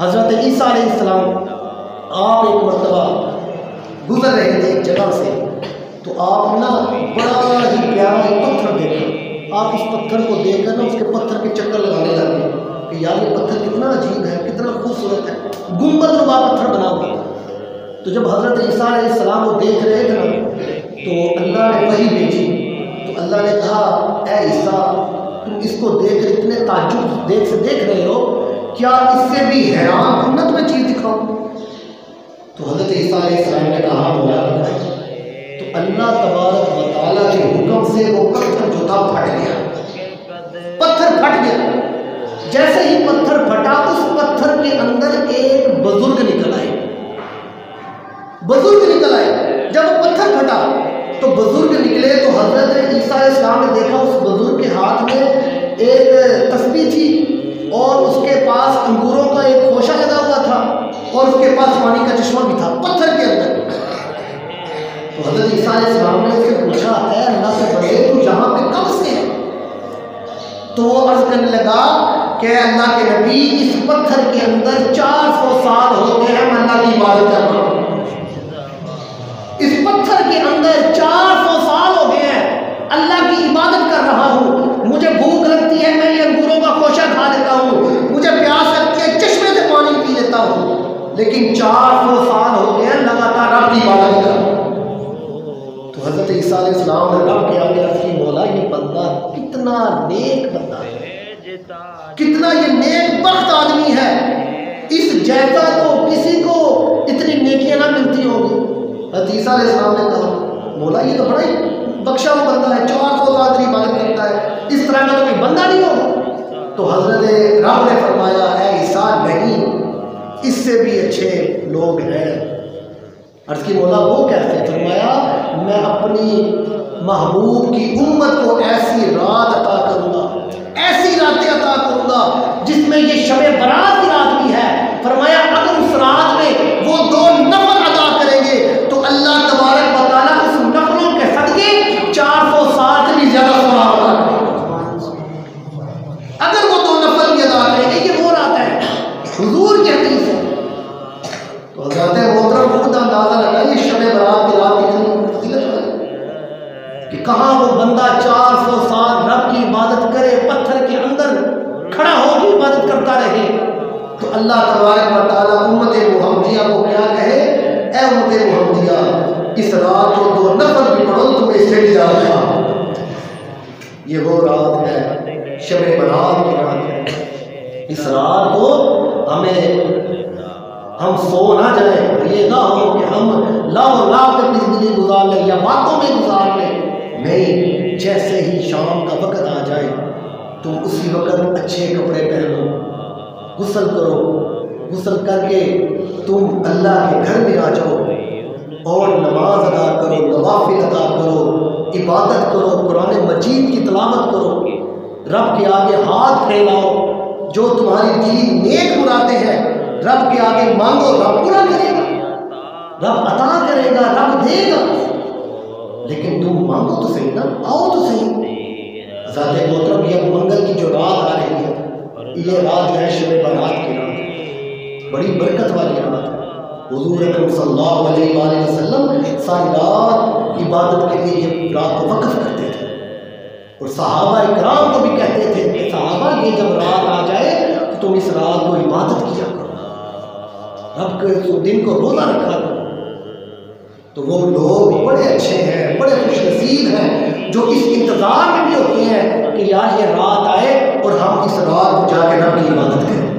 हज़रत ईसा अलैहिस्सलाम आप एक मरतबा गुजर रहे थे एक जगह से, तो आप ना बड़ा ही प्यारा एक पत्थर देखा। आप उस पत्थर को देखकर ना उसके पत्थर के चक्कर लगाने लगे कि यार ये पत्थर कितना अजीब है, कितना खूबसूरत है, गुंबदनुमा पत्थर बना हुआ। तो जब हज़रत ईसा अलैहिस्सलाम को देख रहे थे ना, तो अल्लाह ने वही भेजी। तो अल्लाह ने कहा, ऐ ईसा, तुम इसको देख इतने ताज्जुब देख रहे हो, क्या इससे भी हैरान हूँ ना तुम्हें चीज़ दिखाऊँ? तो हज़रत ईसा अलैहिस्सलाम ने कहा, मौला। तो अल्लाह तबारक व तआला के हुक्म से वो पत्थर जो था फट गया। पत्थर फट गया। जैसे ही पत्थर फटा, उस पत्थर के अंदर एक बुजुर्ग निकल आए। बुजुर्ग निकल आए। जब वो पत्थर फटा तो बुजुर्ग निकले, तो हज़रत ईसा अलैहिस्सलाम ने देखा उस बुजुर्ग के हाथ में एक तस्बीह थी और उसके पास अंगूरों का एक खोशा लगा हुआ था और उसके पास पानी का चश्मा भी था पत्थर के अंदर। तो हज़रत ईसा अलैहिस्सलाम ने उससे पूछा, ऐ अल्लाह के बंदे, तू यहाँ पे कब से है? तो वो अर्ज करने लगा कि अल्लाह के नबी, इस पत्थर के अंदर 400 साल हो गए हैं मैं अल्लाह की इबादत कर रहा हूँ। इस पत्थर के अंदर 400 साल हो गए हैं अल्लाह की इबादत कर रहा हूँ। मुझे भूख लगती है, मैं ये अंगूरों का खोशा खा लेता हूँ, मुझे प्यास लगती है, चश्मे से पानी पी लेता हूँ, लेकिन 400 साल हो गए लगातार रब की इबादत कर। तो हज़रत ईसा अलैहिस्सलाम ने रब के आगे अर्ज़ की, मौला ये बंदा कितना नेक बंदा है, कितना ये नेक बख्त आदमी है, इस जैसा तो किसी को इतनी नेकियां ना मिलती होंगी। हज़रत ईसा अलैहिस्सलाम ने कहा, मौला ये तो बड़ा ही बख्शा हुआ बंदा है, 400 साल की इबादत करता है, इस तरह का तो कोई बंदा नहीं होगा। तो हज़रत रब ने फरमाया, ऐ ईसा, नहीं, इससे भी अच्छे लोग हैं। अर्ज़ की, मौला वो कैसे? फरमाया, मैं अपनी महबूब की उम्मत को ऐसी रात अता करूँगा, ऐसी रातें अता करूँगा जिसमें ये शब बरात की रात भी है। फरमाया, अगर उस रात में वो 2 नफल अदा करेंगे तो अल्लाह तबारक व तआला उस नफलों के सदके 400 साल से भी ज़्यादा सवाब अदा करेंगे। अगर वो 2 नफल भी अदा करेंगे, ये वो रात है, हुजूर की हदीस है। तो हज़रत मोहतरम खुद अंदाज़ा लगाइए शब बरात की रात कितनी फजीलत है कि कहाँ वो बंदा 400 साल रब की इबादत करे, पत्थर के अंदर खड़ा होकर इबादत करता रहे। तो अल्लाह तबारक व तआला उम्मत मुहम्मदिया को क्या कहे, ऐ उम्मत मुहम्मदिया, इस रात को 2 नफल भी पढ़ो तुम्हें इससे भी ज़्यादा। ये वो रात है, शब बरात की रात है। इस रात को हम सो ना जाए, ये ना हो कि हम लाओ अपनी ज़िंदगी गुजार लें या बातों में गुजार लें। नहीं, जैसे ही शाम का वक़्त आ जाए तुम उसी वक़्त अच्छे कपड़े पहनो, गुस्ल करो, गुस्ल करके तुम अल्लाह के घर में आ जाओ और नमाज अदा करो, नवाफिल अदा करो, इबादत करो, कुरान मजीद की तिलावत करो, रब के आगे हाथ फैलाओ, जो तुम्हारी दिल नेक मुरादें हैं रब के आगे मांगो, रब पूरा करेगा, रब अता करेगा, रब देगा। लेकिन तुम मांगो तो सही ना, आओ तो सही। ज़ाते मोहतरम, ये मंगल की जो रात आ रही है, ये रात जो है शब बरात की रात है, बड़ी बरकत वाली रात है। हुज़ूर अकरम सल्लल्लाहु अलैहि वसल्लम सारी रात इबादत के लिए ये रात को वक़्फ़ करते थे और सहाबा इकराम को भी कहते थे कि सहाबा, ये जब रात आ जाए तो तुम इस रात को इबादत किया करो, रब के दिन को रोज़ा रखा करो। तो वो लोग बड़े अच्छे हैं, बड़े खुशनसीब हैं जो इस इंतज़ार में भी होते हैं कि यार ये रात आए और हम इस रात को जाकर रब की इबादत करें।